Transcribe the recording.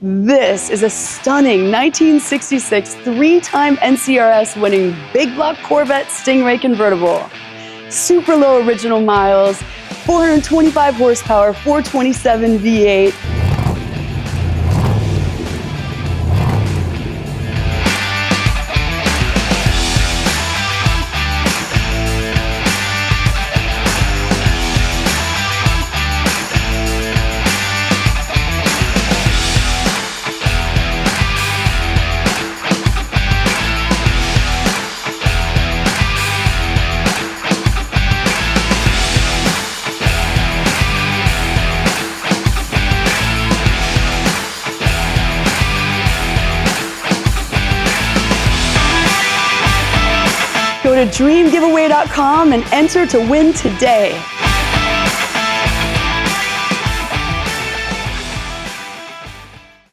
This is a stunning 1966 three-time NCRS winning big block Corvette Sting Ray convertible. Super low original miles, 425 horsepower, 427 V8. Go to dreamgiveaway.com and enter to win today.